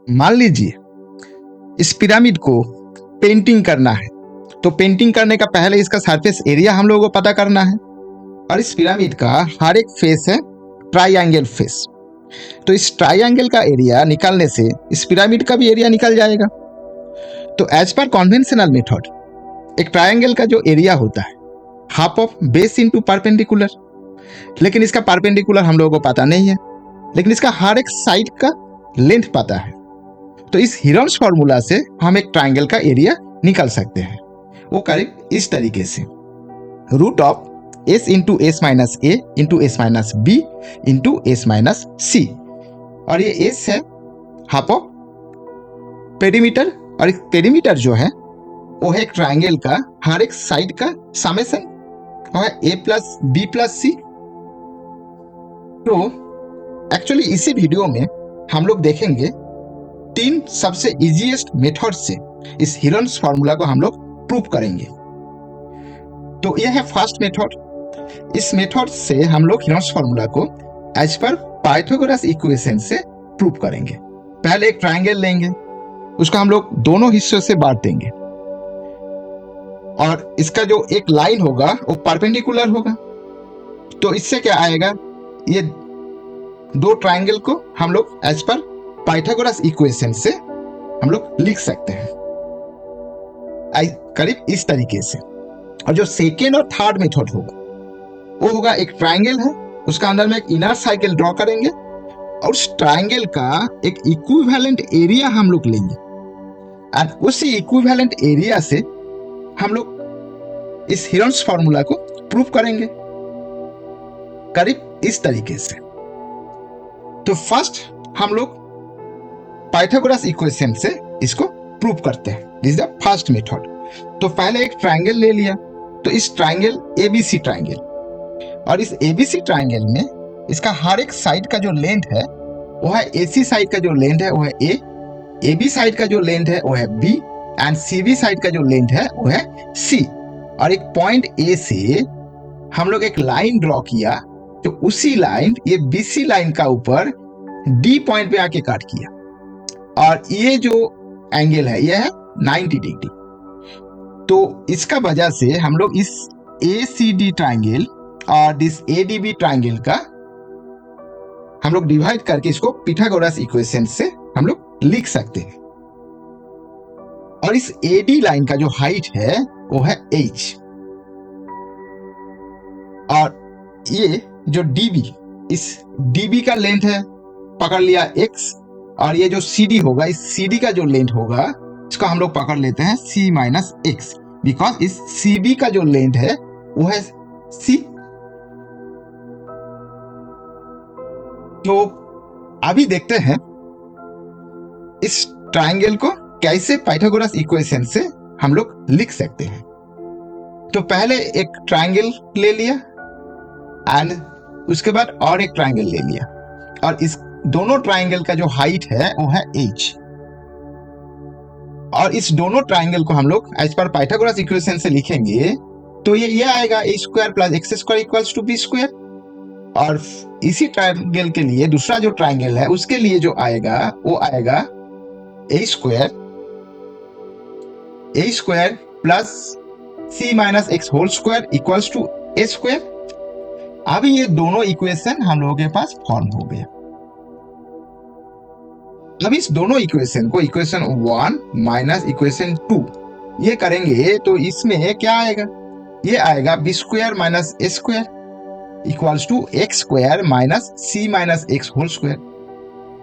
मान लीजिए इस पिरामिड को पेंटिंग करना है, तो पेंटिंग करने का पहले इसका सरफेस एरिया हम लोगों को पता करना है। और इस पिरामिड का हर एक फेस है ट्राइएंगल फेस, तो इस ट्राइएंगल का एरिया निकालने से इस पिरामिड का भी एरिया निकल जाएगा। तो एज पर कन्वेंशनल मेथड एक ट्राइएंगल का जो एरिया होता है half of base into perpendicular, लेकिन इसका परपेंडिकुलर हम लोगों को पता नहीं है, लेकिन इसका हर एक साइड का लेंथ पता है। तो इस हीरोन्स फॉर्मूला से हम एक ट्राइंगल का एरिया निकाल सकते हैं। वो करीब इस तरीके से, root of s into S minus A into S minus B into S minus C, और ये s है हाफ ऑफ पेरीमीटर, और एक पेरीमीटर जो है वो है एक ट्राइंगल का हर एक साइड का समेशन, वो है a प्लस बी प्लस सी। तो एक्चुअली इसी वीडियो में हम लोग देखेंगे 3 सबसे इजीएस्ट मेथड से इस हीरोन्स फॉर्मूला को हम लोग प्रूव करेंगे। तो यह है फर्स्ट मेथड। इस मेथड से हम लोग हीरोन्स फॉर्मूला को एज पर पाइथागोरस इक्वेशन से प्रूव करेंगे। पहले एक ट्राइंगल लेंगे, उसको हम लोग दोनों हिस्सों से बांट देंगे, और इसका जो एक लाइन होगा वो परपेंडिकुलर होगा। तो इससे क्या आएगा, ये दो ट्राइंगल को हम लोग एज पर पाइथागोरस इक्वेशन से हम लोग लिख सकते हैं करीब इस तरीके से। और जो सेकेंड और थर्ड मेथड होगा वो होगा, एक ट्राइंगल है, उसका अंदर में एक इनर सर्कल ड्रॉ करेंगे, और उस ट्राइंगल का एक इक्विवेलेंट एरिया हम लोग लेंगे, और उसी इक्विवेलेंट एरिया से हम लोग इस हीरोन्स फॉर्मूला को प्रूव करेंगे करीब इस तरीके से। तो फर्स्ट हम लोग पाइथागोरस इक्वेशन से इसको प्रूव करते हैं। This is the first method. तो पहले एक ट्राइंगल ले लिया, तो इस ट्राइंगल एबीसी ट्राइंगल, और इस एबीसी ट्राइंगल में इसका हर एक साइड का जो लेंथ है वो है, एसी साइड का जो लेंथ है वो है ए, एबी साइड का जो लेंथ है वो है बी, एंड सीबी साइड का जो लेंथ है वो है सी। और एक पॉइंट ए से हम लोग एक लाइन ड्रॉ किया, तो उसी लाइन, ये बीसी लाइन का ऊपर डी पॉइंट पे आके काट किया, और ये जो एंगल है ये है 90 डिग्री। तो इसका वजह से हम लोग इस ACD ट्राइंगल और दिस ADB ट्राइंगल का हम लोग डिवाइड करके इसको पाइथागोरस इक्वेशन से हम लोग लिख सकते हैं। और इस AD लाइन का जो हाइट है वो है h, और ये जो DB, इस DB का लेंथ है पकड़ लिया x, और ये जो CD होगा, इस CD का जो लेंथ होगा इसको हम लोग पकड़ लेते हैं C माइनस x, बिकॉज इस CB का जो लेंथ है वो है C। तो अभी देखते हैं इस ट्राइंगल को कैसे पाइथागोरस इक्वेशन से हम लोग लिख सकते हैं। तो पहले एक ट्राइंगल ले लिया, एंड उसके बाद और एक ट्राइंगल ले लिया, और इस दोनों ट्राइंगल का जो हाइट है वो है h, और इस दोनों ट्राइंगल को हम लोग एज पर पाइथागोरस इक्वेशन से लिखेंगे, तो ये आएगा a square plus x square equals to b square. और इसी ट्राइंगल के लिए दूसरा जो ट्राइंगल है उसके लिए जो आएगा वो आएगा a square plus c minus x whole square equals to a square. अभी ये दोनों इक्वेशन हम लोगों के पास फॉर्म हो गया। अब इस दोनों इक्वेशन को इक्वेशन 1 माइनस इक्वेशन 2 ये करेंगे, तो इसमें क्या आएगा, ये आएगा b square minus A square equals to x square minus c minus x whole square.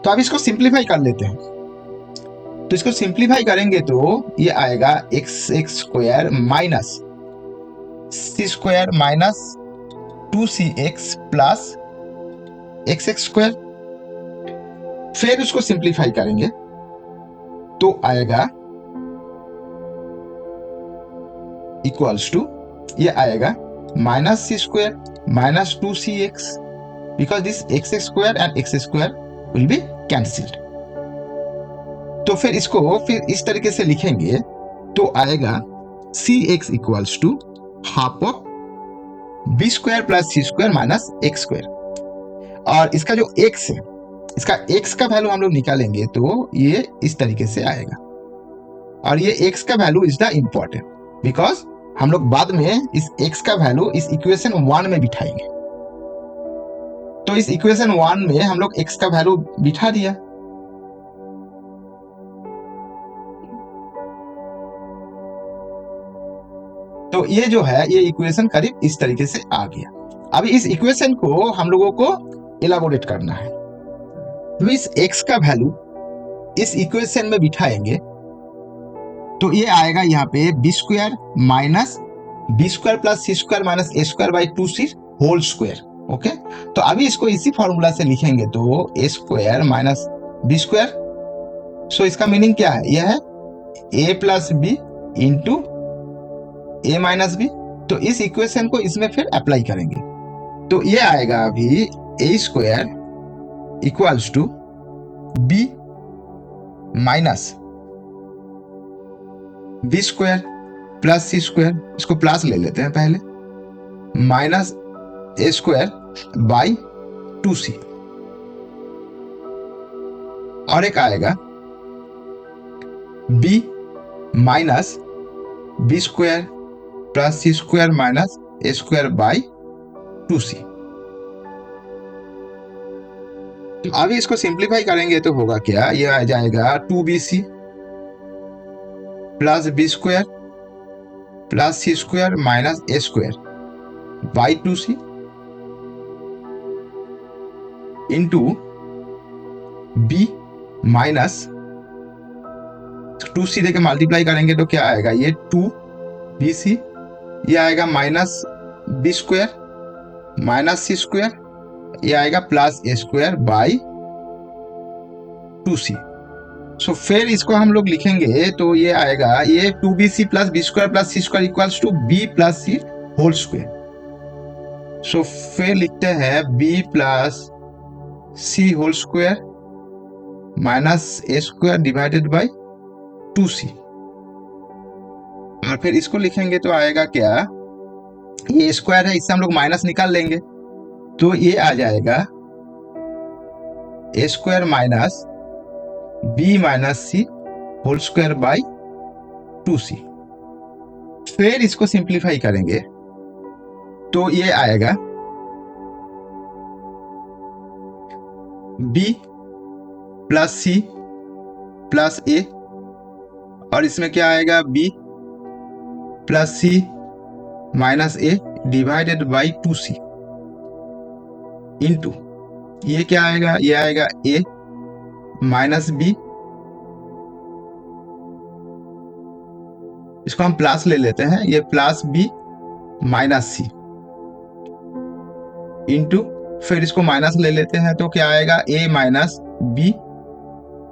तो अब इसको सिंप्लीफाई कर लेते हैं। तो इसको सिंप्लीफाई करेंगे तो ये आएगा एक्स एक्स स्क्वायर माइनस सी square minus 2cx plus X X square. फिर उसको सिंप्लीफाई करेंगे तो आएगा इक्वल्स टू, ये आएगा minus C square minus 2cx, because this x square and x square will be cancelled. तो फिर इसको फिर इस तरीके से लिखेंगे तो आएगा cx equals to half of b square plus C square minus x square. और इसका जो x है इसका x का वैल्यू हम लोग निकालेंगे तो ये इस तरीके से आएगा, और ये x का value is the important, because हम लोग बाद में इस x का वैल्यू इस इक्वेशन 1 में बिठाएंगे। तो इस इक्वेशन 1 में हम लोग x का वैल्यू बिठा दिया। तो ये जो है ये इक्वेशन करीब इस तरीके से आ गया। अब इस इक्वेशन को हम लोगों को इलाबोरेट करना है। तो इस x का वैल्यू इस इक्वेशन में बिठाएंगे तो ये आएगा यहाँ पे b square minus B square plus C square minus A square by 2c whole square. Okay, तो अभी इसको इसी फॉर्मूला से लिखेंगे तो a square minus B square. So इसका मीनिंग क्या है? यह है a plus b into a minus b. तो इस इक्वेशन को इसमें फिर अप्लाई करेंगे तो ये आएगा अभी A square equals to B minus B square plus C square, इसको प्लस ले लेते हैं पहले, minus A square by 2c, और एक आएगा b minus B square plus C square minus A square by 2c। तो अभी इसको सिंप्लीफाई करेंगे तो होगा क्या? ये आ जाएगा 2bc plus B square plus C square minus A square by 2c into b minus 2c देके मल्टीप्लाई करेंगे तो क्या आएगा? ये 2bc, ये आएगा माइनस बी स्क्वायर माइनस सी स्क्वायर, ये आएगा plus A square by 2c। सो फिर इसको हम लोग लिखेंगे तो ये आएगा ये 2bc plus B square plus C square equals to B plus C whole square. So फिर लिखते हैं b plus C whole square minus A square divided by 2c, और फिर इसको लिखेंगे तो आएगा क्या? ये स्क्वायर है, इससे हम लोग माइनस निकाल लेंगे तो ये आ जाएगा A square minus B minus C whole square by 2c। फिर इसको सिंप्लीफाई करेंगे तो ये आएगा b plus C plus A, और इसमें क्या आएगा? b plus C minus A divided by 2c into ये क्या आएगा? ये आएगा a माइनस बी, इसको हम प्लस ले लेते हैं, ये plus B minus C into फिर इसको माइनस ले लेते हैं तो क्या आएगा? a minus B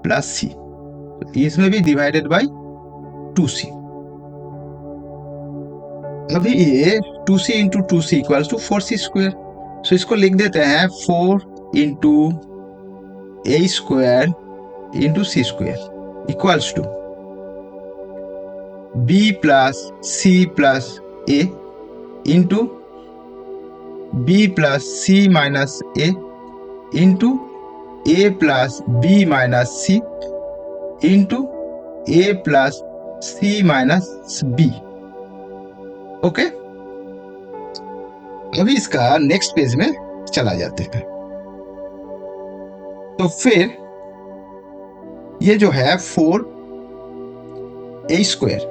plus C, इसमें भी डिवाइडेड बाई 2c। अभी ये 2c into 2c equals to 4c square. So इसको लिख देते हैं 4 into A square into C square equals to B plus C plus A into B plus C minus A into A plus B minus C into A plus C minus B. Okay, अभी इसका next page में चला जाते हैं। तो फिर ये जो है 4 A square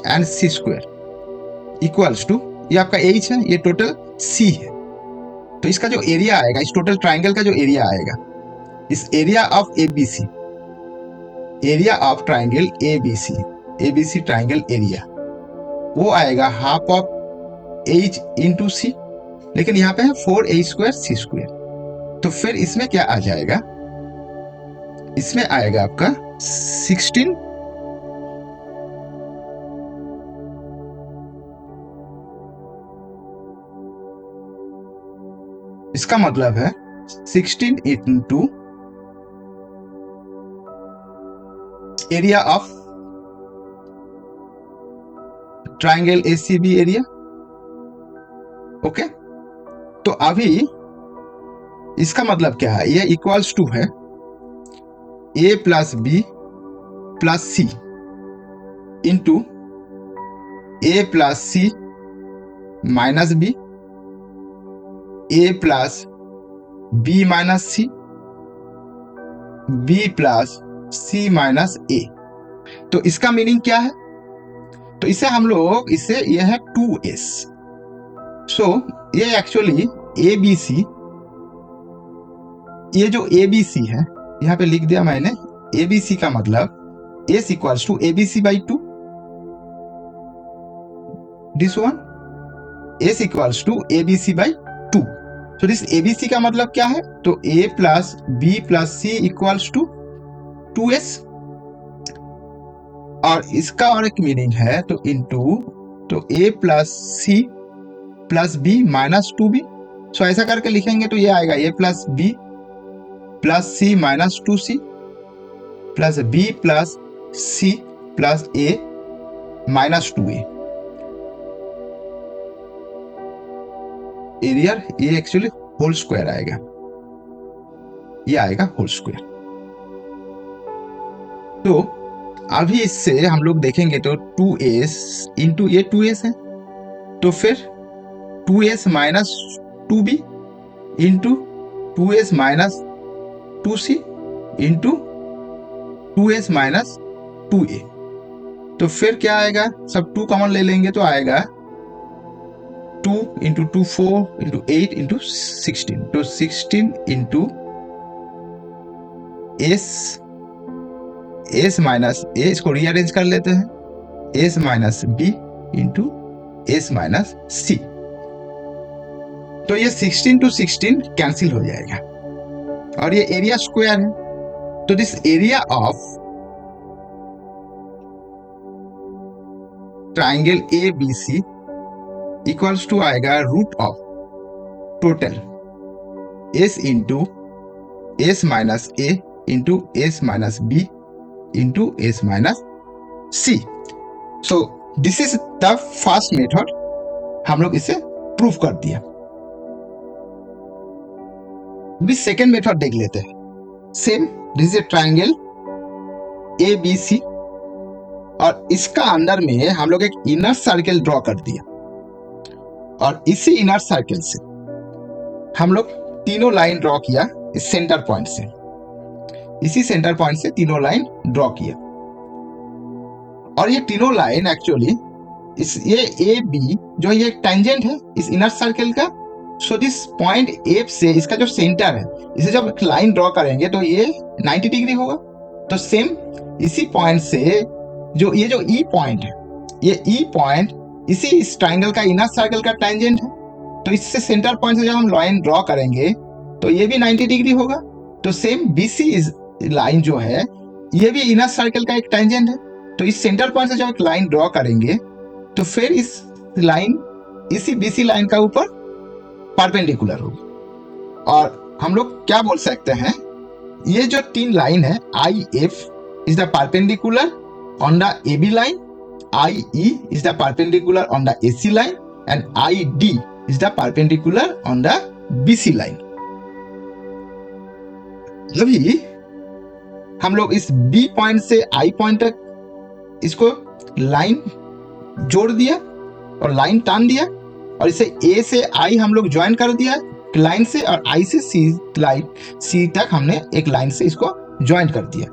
and C square equals to, ये आपका एच है, ये टोटल सी है, तो इसका जो एरिया आएगा, इस टोटल ट्राइंगल का जो एरिया आएगा, इस area of ABC, area of triangle ABC, ABC triangle area, वो आएगा हाफ ऑफ एच इंटू सी, लेकिन यहाँ पे है 4 ए स्क्वायर सी स्क्वायर। तो फिर इसमें क्या आ जाएगा? इसमें आएगा आपका 16 इसका मतलब है 16 into area of triangle ACB area. Okay, तो अभी इसका मतलब क्या है, ये इक्वल्स टू है a plus B plus C into a plus C minus B, a plus B minus C, B plus C minus A. तो इसका मीनिंग क्या है, तो इसे हम लोग ये है 2s। सो ये एक्चुअली ए बी सी, ये जो ए बी सी है यहां पे लिख दिया मैंने, ए बी सी का मतलब s equals to A B C by 2, this one s equals to A B C by 2। तो दिस ए बी सी का मतलब क्या है, तो a plus B plus c equals to 2s। और इसका और एक मीनिंग है तो इनटू, तो a plus C plus B minus 2b। So ऐसा करके लिखेंगे तो ये आएगा a plus B plus C minus 2c plus b plus C plus a minus 2a। Area ये एक्चुअली होल स्क्वायर आएगा, ये आएगा होल स्क्वायर। तो अभी इससे हम लोग देखेंगे तो 2s इंटू ये 2s है, तो फिर 2s minus 2b into 2s minus 2c into 2s minus 2a। तो फिर क्या आएगा, सब 2 कॉमन ले लेंगे तो आएगा 2 इंटू 2 4 इंटू 8 इंटू 16। तो 16 इंटू s माइनस a, इसको रीअरेंज कर लेते हैं, s minus b into s minus c। तो ये 16 टू 16 कैंसिल हो जाएगा और ये एरिया स्क्वायर है। तो this area of triangle A B C equals to आएगा root of total s into s minus a into s minus b into s minus c। So this is the first method, हम लोग इसे proof कर दिया। अभी second method देख लेते हैं। Same, this is triangle A B C और इसका अंदर में हम लोग एक इनर सर्कल ड्रॉ कर दिया और इसी इनर सर्कल से हम लोग तीनों लाइन ड्रॉ किया इस सेंटर पॉइंट से, इसी सेंटर पॉइंट से तीनों लाइन ड्रॉ किया। और ये तीनों लाइन एक्चुअली ये ए बी जो ये टेंजेंट है इस इनर सर्कल का। सो दिस पॉइंट ए से इसका जो सेंटर है, इसे जब लाइन ड्रॉ करेंगे तो ये 90 डिग्री होगा। तो सेम इसी पॉइंट से जो ये जो ई पॉइंट है, ये ई पॉइंट इसी इस ट्राइंगल का इनर सर्कल का टेंजेंट है। तो इससे सेंटर पॉइंट से जब हम लाइन ड्रॉ करेंगे तो ये भी 90 डिग्री होगा। तो सेम बीसी लाइन जो है ये भी इनर सर्कल का एक टेंजेंट है। तो इस सेंटर पॉइंट से जब एक लाइन ड्रॉ करेंगे तो फिर इस लाइन इसी बीसी लाइन का ऊपर परपेंडिकुलर होगी। और हम लोग क्या बोल सकते हैं, ये जो तीन लाइन है I F is the perpendicular on the A B line, I E is the perpendicular on the A C line and I D is the perpendicular on the B C line. अभी हम लोग इस B point से I point तक इसको line जोड़ दिया और लाइन टान दिया और इसे ए से आई हम लोग ज्वाइन कर दिया लाइन से, और आई से सी लाइन सी तक हमने एक लाइन से इसको ज्वाइन कर दिया।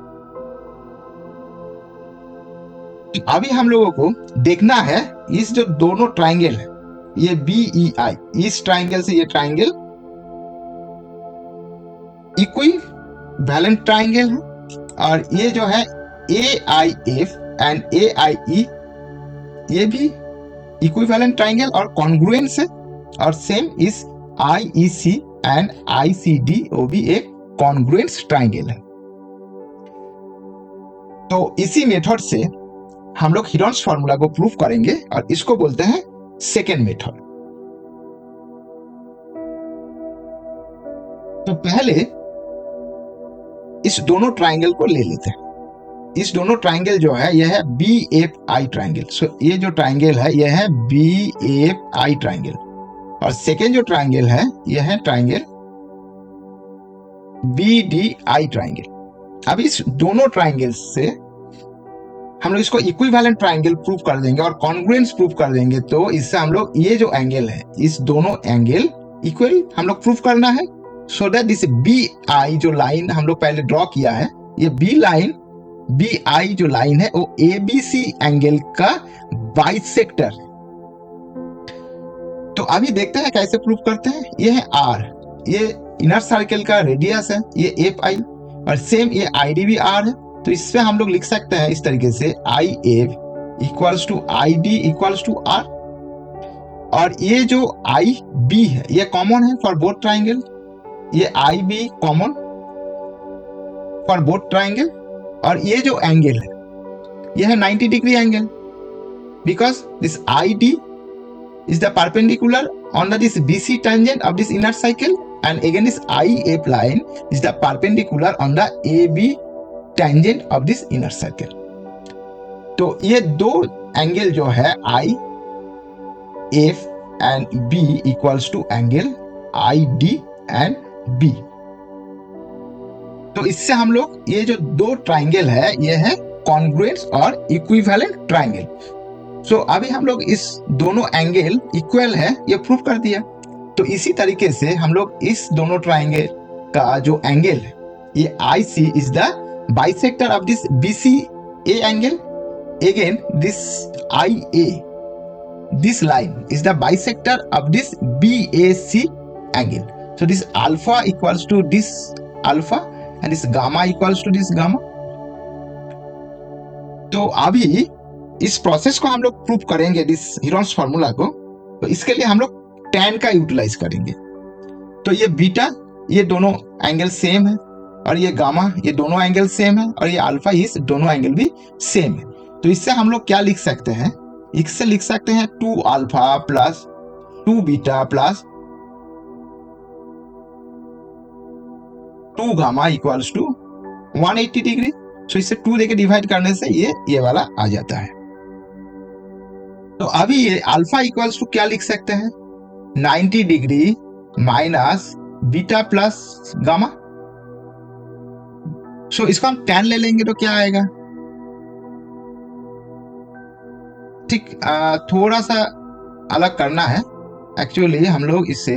अभी हम लोगों को देखना है इस जो दोनों ट्राइंगल है, ये बी ई आई, इस ट्राइंगल से ये ट्राइंगल इक्वी वैलेंट ट्राइंगल है और ये जो है ए आई एफ एंड ए आई ई ये भी इक्विवेलेंट ट्राइंगल और कॉन्ग्रुएंस है। और सेम इस आई ई सी एंड आई सी डी वो भी एक कॉन्ग्रुएंस ट्राइंगल है। तो इसी मेथड से हम लोग हीरोन्स फॉर्मूला को प्रूफ करेंगे और इसको बोलते हैं सेकेंड मेथड। तो पहले इस दोनों ट्राइंगल को ले लेते हैं। इस दोनों ट्राइंगल जो है यह है बी एफ आई ट्राइंगल। सो ये जो ट्राइंगल है यह है बी एफ आई ट्राइंगल और सेकेंड जो ट्राइंगल है यह है ट्राइंगल BDI ट्राइंगल। अब इस दोनों ट्राइंगल से हम लोग इसको इक्विवेलेंट ट्राइंगल प्रूव कर देंगे और कॉन्ग्रुएंस प्रूव कर देंगे। तो इससे हम लोग ये जो एंगल है, इस दोनों एंगल इक्वल हम लोग प्रूव करना है। सो दैट दिस BI जो लाइन हम लोग पहले ड्रॉ किया है, ये BI जो लाइन है वो ABC एंगल का बाइसेक्टर है। तो अभी देखते हैं कैसे प्रूव करते हैं। ये है R, ये इनर सर्कल का रेडियस है, ये FI, और सेम ये ID भी R है। तो इससे हम लोग लिख सकते हैं इस तरीके से IF equals to ID equals to R। और ये जो IB है ये कॉमन है फॉर बोथ ट्राइंगल, ये IB common for both triangle. और ये जो एंगल है ये है 90 degree angle, because this ID is the perpendicular on this BC tangent of this inner cycle, and again this IF line is the perpendicular on the AB tangent of this inner circle। तो ये दो angle जो है IF and B equals to angle ID and B। तो इससे हम लोग ये जो दो ट्राइंगल है ये है कॉन्ग्रुएंट और इक्विवेलेंट ट्राइंगल। सो अभी हम लोग इस दोनों एंगल इक्वल है ये प्रूव कर दिया। तो इसी तरीके से हम लोग इस दोनों ट्राइंगल का जो एंगल है ये IC is the bisector of this BCA angle. Again this IA, this line is the bisector of this BAC angle. So this alpha equals to this alpha and this gamma equals to this gamma। तो अभी इस process को हम लोग prove करेंगे, this Heron's formula को। तो इसके लिए हम लोग tan का यूटिलाइज करेंगे। तो ये बीटा, ये दोनों एंगल सेम है, और ये गामा, ये दोनों एंगल सेम है, और ये अल्फा, इस दोनों एंगल भी सेम है। तो इससे हम लोग क्या लिख सकते हैं, इससे लिख सकते हैं 2 alpha plus 2 beta plus 2 gamma equals to 180 degree. So इससे 2 देके डिवाइड करने से ये वाला आ जाता है। तो अभी ये अल्फा इक्वल्स टू क्या लिख सकते हैं, 90 degree minus beta plus gamma. So इसको हम tan ले लेंगे तो क्या आएगा, ठीक थोड़ा सा अलग करना है। एक्चुअली हम लोग इसे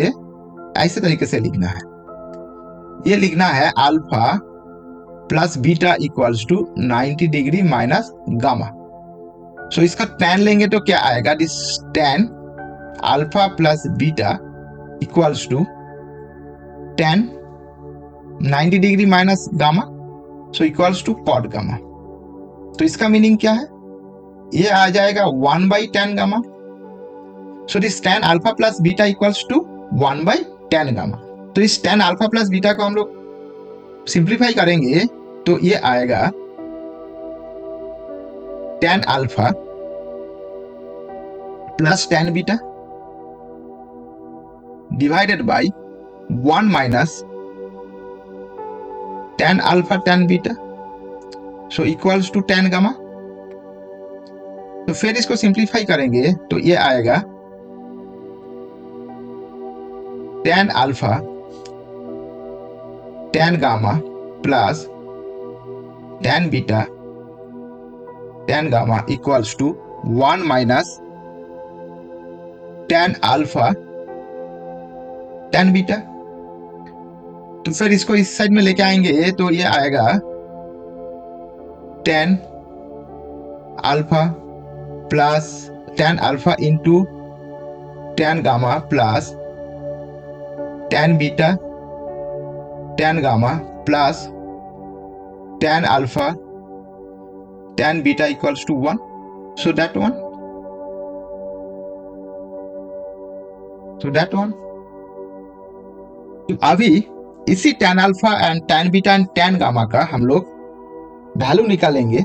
ऐसे तरीके से लिखना है, ये लिखना है alpha plus beta equals to 90 degree minus gamma. So इसका tan लेंगे तो क्या आएगा, this tan alpha plus beta equals to tan 90 degree minus gamma, so equals to cot gamma. तो इसका मीनिंग क्या है, ये आ जाएगा 1/tan gamma. So this tan alpha plus beta equals to 1/tan gamma. तो इस tan अल्फा प्लस बीटा को हम लोग सिंप्लीफाई करेंगे तो ये आएगा tan alpha plus tan beta divided by 1 minus tan alpha tan beta, so equals to tan gamma. तो फिर इसको सिंप्लीफाई करेंगे तो ये आएगा tan alpha tan gamma plus tan beta tan gamma equals to 1 minus tan alpha tan beta. तो फिर इसको इस साइड में लेके आएंगे तो ये आएगा tan alpha plus tan alpha into tan gamma plus tan beta tan gamma plus tan alpha tan beta equals to 1। So that one. तो अभी इसी tan alpha and tan beta and tan gamma का हम लोग value निकालेंगे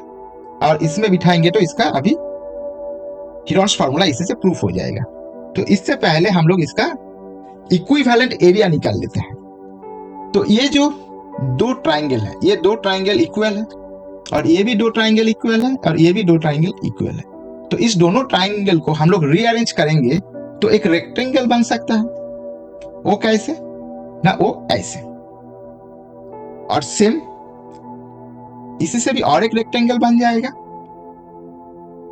और इसमें बिठाएंगे तो इसका अभी हीरोन्स फार्मूला इसी से प्रूफ हो जाएगा। तो इससे पहले हम लोग इसका इक्विवेलेंट एरिया निकाल लेते हैं। तो ये जो दो ट्राइंगल है, ये दो ट्राइंगल इक्वल है, और ये भी दो ट्राइंगल इक्वल है, और ये भी दो ट्राइंगल इक्वल है। तो इस दोनों ट्राइंगल को हम लोग रीअरेंज करेंगे तो एक रेक्टेंगल बन सकता है। वो कैसे ना, वो ऐसे। और सेम इसी से भी और एक रेक्टेंगल बन जाएगा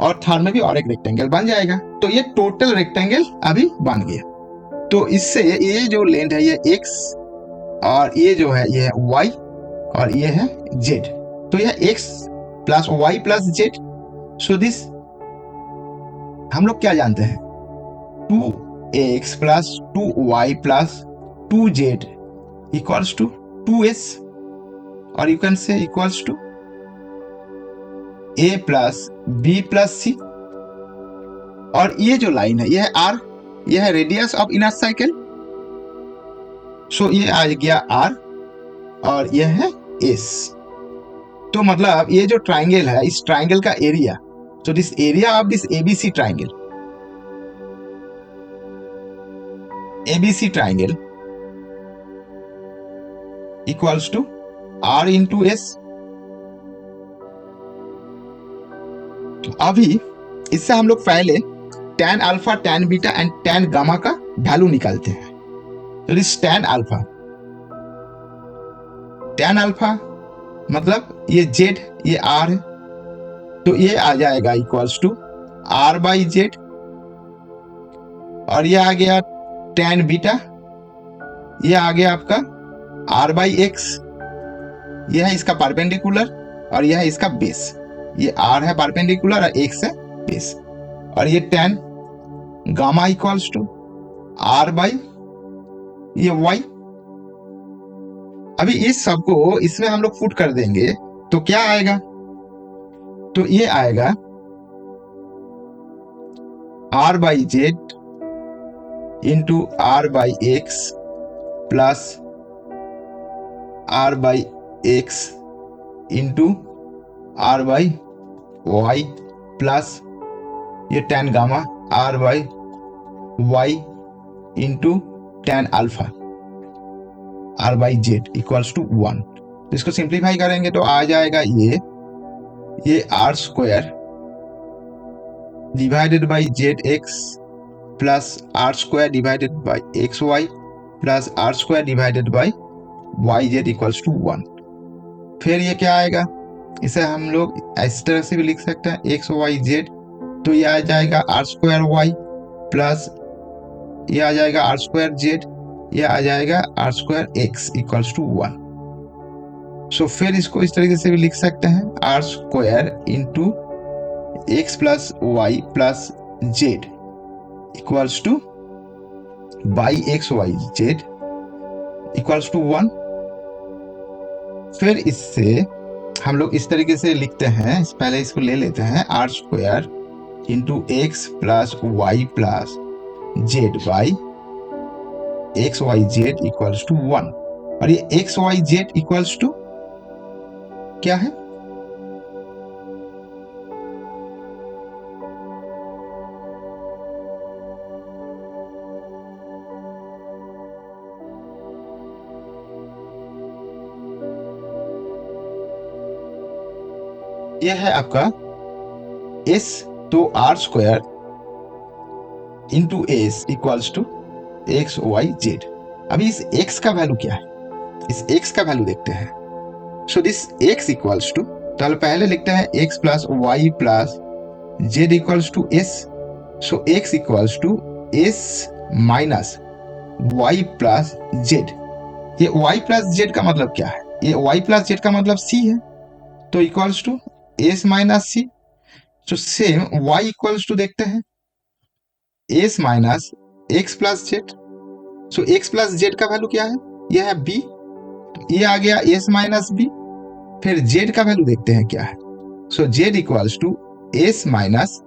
और थर्ड में भी और एक रेक्टेंगल बन जाएगा। तो ये टोटल रेक्टेंगल अभी बन गया। तो इससे ये जो लेंथ है ये x और ये जो है ये y और ये है z। तो यह x plus y plus z। So this हम लोग क्या जानते हैं 2x plus 2y plus 2z equals to 2s और you can say equals to a plus b plus c। और ये जो लाइन है ये है r, ये है रेडियस ऑफ इनर साइकिल। सो ये आ गया r और ये है s। तो मतलब ये जो ट्राइंगल है इस ट्राइंगल का area, so this area of this ABC triangle equals to R into S। तो अभी इससे हम लोग पहले tan alpha, tan beta and tan gamma का वैल्यू निकालते हैं। तो दिस tan अल्फा मतलब ये Z ये R है, तो ये आ जाएगा equals to R by z. और ये आ गया tan बीटा, ये आ गया आपका R बाई एक्स। ये है इसका परपेंडिकुलर और यह है इसका बेस। ये R है परपेंडिकुलर और x है बेस। और ये tan gamma equals to R by ये y। अभी इस सब को इसमें हम लोग पुट कर देंगे तो क्या आएगा, तो ये आएगा R by z into R by x plus R by x into R by y plus ये tan gamma R by y into tan alpha R by z equals to 1। तो इसको सिंप्लीफाई करेंगे तो आ जाएगा ये R square divided by z x plus R square divided by x y plus R square divided by y z equals to 1। फिर ये क्या आएगा, इसे हम लोग इस तरह से भी लिख सकते हैं एक्स वाई जेड। तो ये आ जाएगा R स्क्वायर वाई प्लस ये आ जाएगा R स्क्वायर जेड, ये आ जाएगा R square x equals to 1। So फिर इसको इस तरीके से भी लिख सकते हैं R square into x plus y plus z equals to by x y z equals to 1। फिर इससे हम लोग इस तरीके से लिखते हैं, पहले इसको ले लेते हैं R square into x plus y plus z by x y z equals to 1। और ये x y z equals to क्या है, यह है आपका s। तो R square into s equals to x y z. अभी इस x का वैल्यू क्या है, इस x का वैल्यू देखते हैं। So this x equals to, तो पहले लिखते हैं x plus y plus z equals to s। So x equals to s minus y plus z. ये y प्लस जेड का मतलब क्या है, ये y प्लस जेड का मतलब c है, तो equals to s minus c। तो सेम y इक्वल्स टू देखते हैं s माइनस x plus Z. So x plus Z का वैल्यू क्या है, यह है b, तो ये आ गया s माइनस b। फिर z का वैल्यू देखते हैं क्या है। So z equals to s minus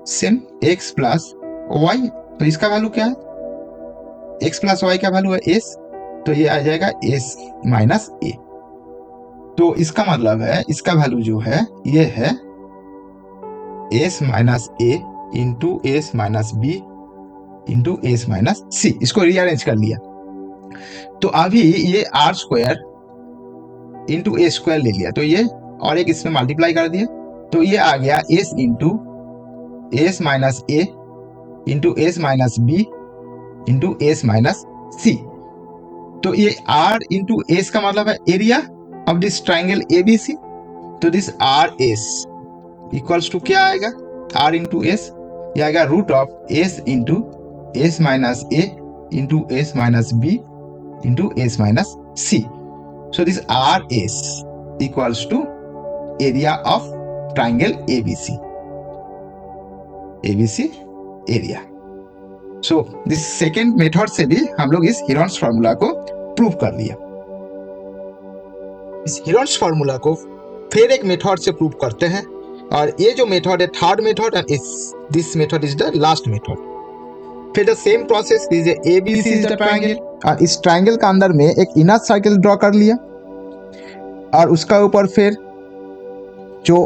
same x plus y। तो इसका वैल्यू क्या है, x प्लस y का वैल्यू है s, तो ये आ जाएगा s माइनस a। तो इसका मतलब है इसका वैल्यू जो है ये है s minus a into S minus B into S minus C. इसको रीअरेंज कर लिया तो अभी ये are square into A square ले लिया, तो ये और एक इसमें मल्टीप्लाई कर दिया, तो ये आ गया एस इंटू एस माइनस ए into S minus B into S minus c. तो ये R इंटू एस का मतलब है area of this triangle ABC। तो this r s equals to क्या आएगा, R इंटू एस, ये आएगा root of s into S minus A into S minus B into S minus c. So this r s equals to area of triangle ABC, ABC area. So this second method से भी हम लोग इस Heron's formula को prove कर लिया। इस Heron's formula को फिर एक मेथड से प्रूव करते हैं, और ये जो मेथड है third method, and this method is the last method. फिर the same process is ABC is the triangle, और इस ट्राइंगल का अंदर में एक इनर सर्कल ड्रॉ कर लिया, और उसका ऊपर फिर जो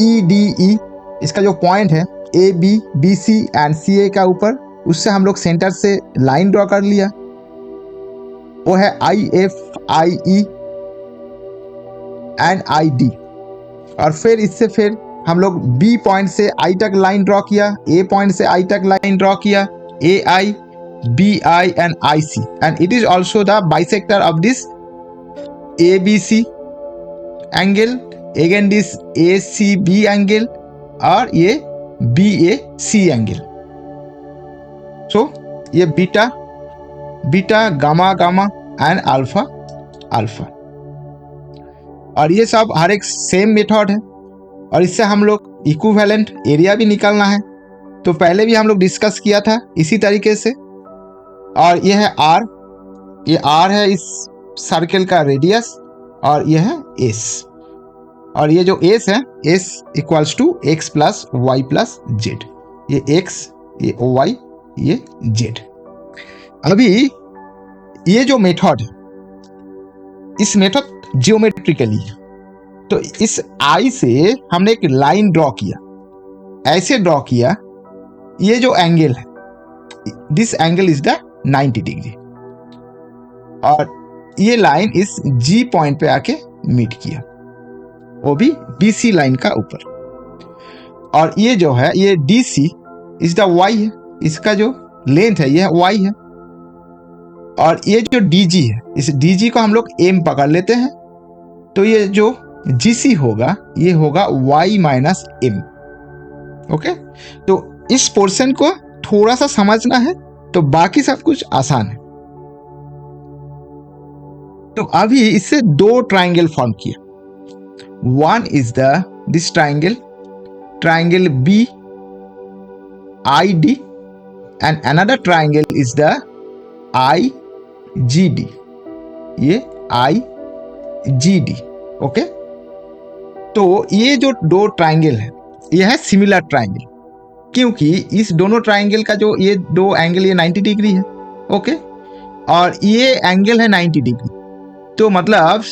EDE इसका जो पॉइंट है AB BC एंड CA का ऊपर, उससे हम लोग सेंटर से लाइन ड्रॉ कर लिया, वो है IF IE एंड ID। और फिर इससे फिर हम लोग B पॉइंट से I तक लाइन ड्रॉ किया, A पॉइंट से I तक लाइन ड्रॉ किया, AI BI and IC, and it is also the bisector of this ABC angle, again this ACB angle, और ये BAC एंगल। सो ये beta beta gamma gamma and alpha alpha, और ये सब हर एक सेम मेथड है, और इससे हम लोग इक्विवेलेंट एरिया भी निकालना है। तो पहले भी हम लोग डिस्कस किया था इसी तरीके से। और ये है R, ये R है इस सर्कल का रेडियस, और ये है S, और ये जो S है S equals to x plus y plus z, ये x ये y ये z। अभी ये जो मेथड है, इस मेथड जियोमेट्रिकली है, तो इस I से हमने एक लाइन ड्रॉ किया, ऐसे ड्रॉ किया, ये जो एंगल है this angle is the 90 degree, और ये लाइन इस G पॉइंट पे आके मीट किया, वो भी BC लाइन का ऊपर। और ये जो है ये DC इज द Y है, इसका जो लेंथ है ये Y है, और ये जो DG है, इस DG को हम लोग M पकड़ लेते हैं, तो ये जो GC होगा ये होगा Y माइनस M। ओके, तो इस पोर्शन को थोड़ा सा समझना है, तो बाकी सब कुछ आसान है। तो अभी इससे दो ट्राइंगल फॉर्म किया, one is the this triangle, triangle BID, and another triangle is the IGD, ये IGD। ओके, तो ये जो दो ट्राइंगल है ये है सिमिलर ट्राइंगल, क्योंकि इस दोनों ट्राइंगल का जो ये दो एंगल ये 90 डिग्री है। ओके, और ये एंगल है 90 डिग्री, तो मतलब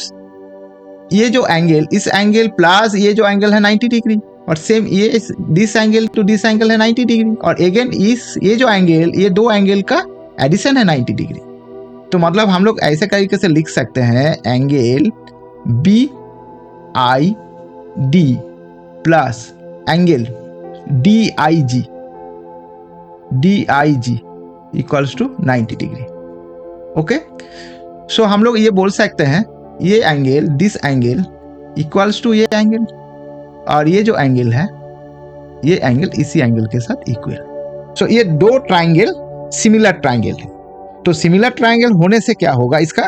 ये जो एंगल, इस एंगल प्लस ये जो एंगल है 90 डिग्री, और सेम ये this angle to this angle है 90 डिग्री, और अगेन इस ये जो एंगल, ये दो एंगल का एडिशन है 90 डिग्री। तो मतलब हम लोग ऐसे तरीके से लिख सकते हैं angle BID plus angle DIG equals to 90 degree. Okay, so हम लोग ये बोल सकते हैं ये angle, this angle equals to ये एंगल, और ये जो एंगल है ये एंगल इसी एंगल के साथ इक्वल। सो ये दो ट्राइंगल सिमिलर ट्राइंगल है। तो सिमिलर ट्राइंगल होने से क्या होगा, इसका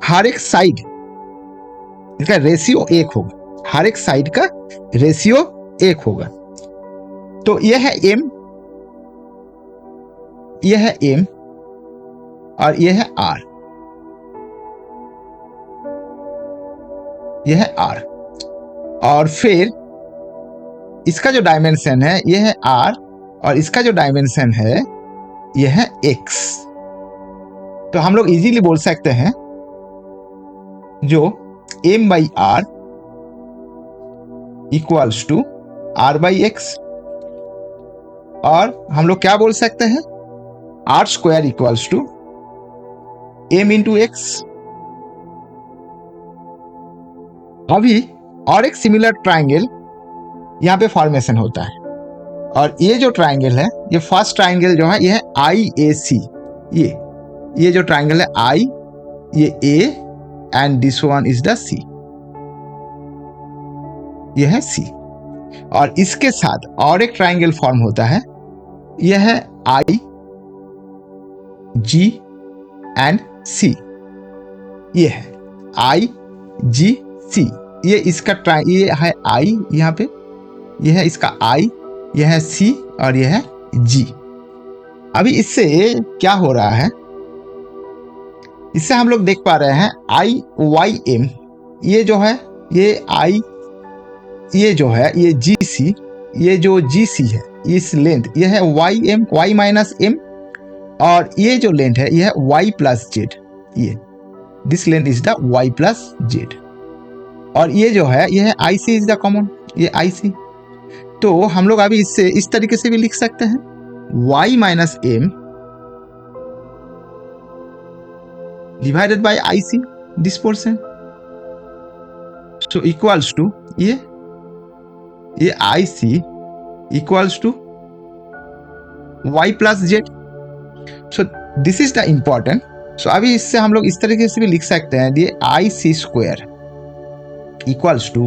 हर एक साइड इसका रेशियो 1 होगा, हर एक साइड का रेशियो 1 होगा। तो यह है M, यह है M, और यह है R, यह है R, और फिर इसका जो डायमेंशन है यह है R, और इसका जो डायमेंशन है यह है X। तो हम लोग इजीली बोल सकते हैं जो M by R equals to R by X, और हम लोग क्या बोल सकते हैं R square equals to M into X। अभी और एक सिमिलर ट्राइंगल यहाँ पे फॉर्मेशन होता है, और ये जो ट्राइंगल है, ये फर्स्ट ट्राइंगल जो है ये है IAC, ये ये जो ट्राइंगल है आई, ये A and this one is the C, ये है सी। और इसके साथ और एक ट्राइंगल फॉर्म होता है, यह है आई जी एंड सी, ये है आई जी सी। ये इसका ये है आई यहाँ पे, ये है इसका आई, यह है सी और यह है जी। अभी इससे क्या हो रहा है, इससे हम लोग देख पा रहे हैं आई वाई एम, ये जो है ये आई, ये जो है ये जी सी, ये जो जी सी है इस लेंथ ये है y m, y minus m, और ये जो लेंथ है ये है वाई प्लस जेड, ये this length is the y plus z. और ये जो है ये है I C is the common, ये आई सी। तो हम लोग अभी इससे इस तरीके से भी लिख सकते हैं, y minus m divided by I C, this portion, so equals to ये I C equals to y plus Z. So this is the important. So अभी इससे हम लोग इस तरीके से भी लिख सकते हैं, ये I C square equals to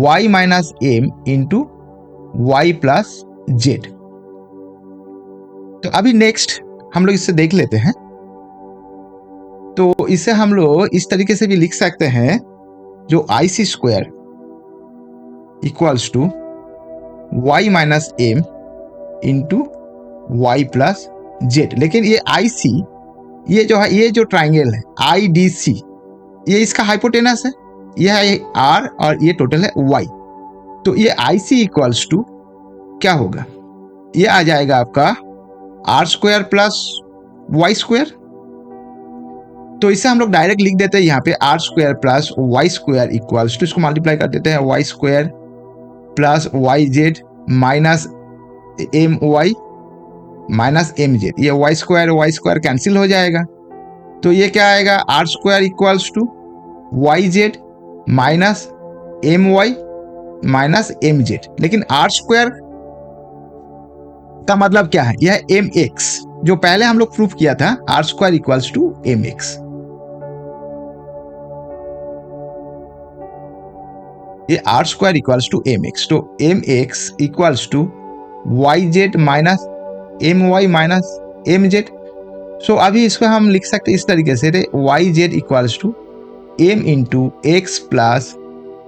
y minus m into y plus z. तो अभी नेक्स्ट हम लोग इससे देख लेते हैं। तो इसे हम लोग इस तरीके से भी लिख सकते हैं, जो I C square equals to y minus m into y plus z. लेकिन ये आई सी, ये जो है ये जो ट्राइंगल है आई डी सी, ये इसका हाइपोटेनस है, यह है आर और ये टोटल है वाई। तो ये आई सी इक्वल्स टू क्या होगा, ये आ जाएगा आपका R square plus y square. तो इसे हम लोग डायरेक्ट लिख देते हैं यहाँ पे R square plus y square equals to, इसको मल्टीप्लाई कर देते हैं y square plus y z minus m y minus m z. ये वाई स्क्वायर कैंसिल हो जाएगा, तो ये क्या आएगा R square equals to y z minus m y minus m z. लेकिन आर स्क्वायर का मतलब क्या है, यह एम एक्स, जो पहले हम लोग प्रूफ किया था, r square equals to m x. ये are square equals to m x, तो m x equals to y z minus m y minus m z. So अभी इसको हम लिख सकते इस तरीके से, y z equals to m into x plus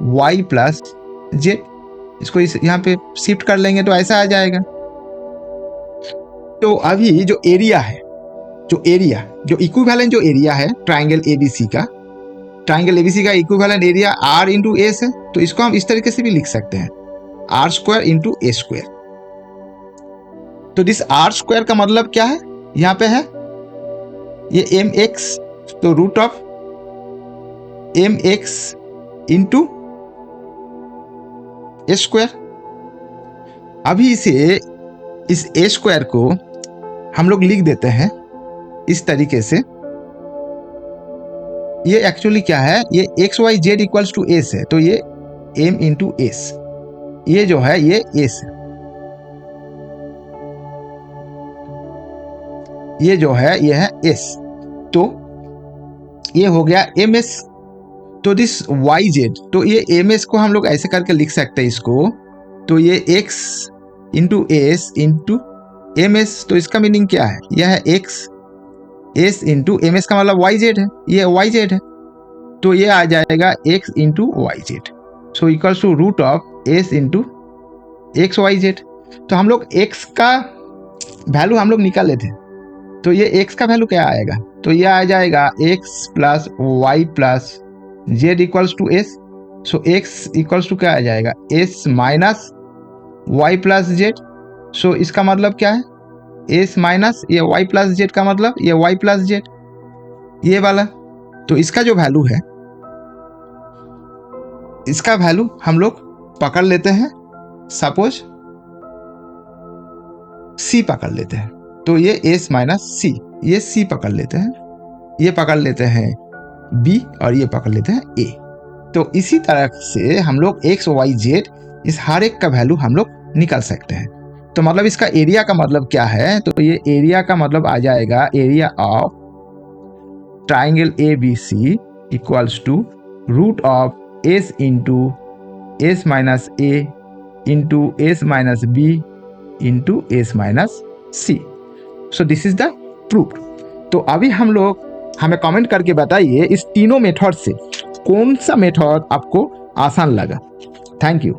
y plus z. इसको यहाँ पे शिफ्ट कर लेंगे तो ऐसा आ जाएगा। तो अभी जो एरिया है, जो इक्विवेलेंट जो एरिया है ट्राइंगल एबीसी का equivalent area R into s है, तो इसको हम इस तरीके से भी लिख सकते हैं आर स्क्वायर इंटू ए स्क्वायर। तो दिस आर स्क्वायर का मतलब क्या है, यहाँ पे है ये एम एक्स, तो root of m x into A square. अभी इस ए स्क्वायर को हम लोग लिख देते हैं इस तरीके से, ये एक्चुअली क्या है, ये x y z equals to s है, तो ये एम इंटू एस, ये जो है ये एस है, ये जो है ये है एस, तो ये हो गया एम एस। तो दिस वाई जेड, तो ये एम एस को हम लोग ऐसे करके लिख सकते हैं इसको, तो ये x into s into m s. तो इसका मीनिंग क्या है, यह है x s into m s का मतलब वाई जेड है, ये वाई जेड है, तो ये आ जाएगा x into y z. So equals to root of s into x y z. तो हम लोग एक्स का वैल्यू हम लोग निकाले थे, तो ये एक्स का वैल्यू क्या आएगा, तो ये आ जाएगा x plus y plus z equals to s. So x equals to क्या आ जाएगा, s minus y plus Z. So इसका मतलब क्या है, एस माइनस ये वाई प्लस जेड का मतलब ये वाई प्लस जेड, ये वाला। तो इसका जो वैल्यू है, इसका वैल्यू हम लोग पकड़ लेते हैं, सपोज सी पकड़ लेते हैं, तो ये एस माइनस सी, ये सी पकड़ लेते हैं, ये पकड़ लेते हैं बी और ये पकड़ लेते हैं ए। तो इसी तरह से हम लोग एक्स वाई जेड इस हर एक का वैल्यू हम लोग निकाल सकते हैं। तो मतलब इसका एरिया का मतलब क्या है, तो ये एरिया का मतलब आ जाएगा area of triangle A B C equals to root of s into S minus A into S minus B into S minus c. So this is the proof. तो अभी हम लोग हमें कमेंट करके बताइए इस तीनों मेथड से कौन सा मेथड आपको आसान लगा। Thank you.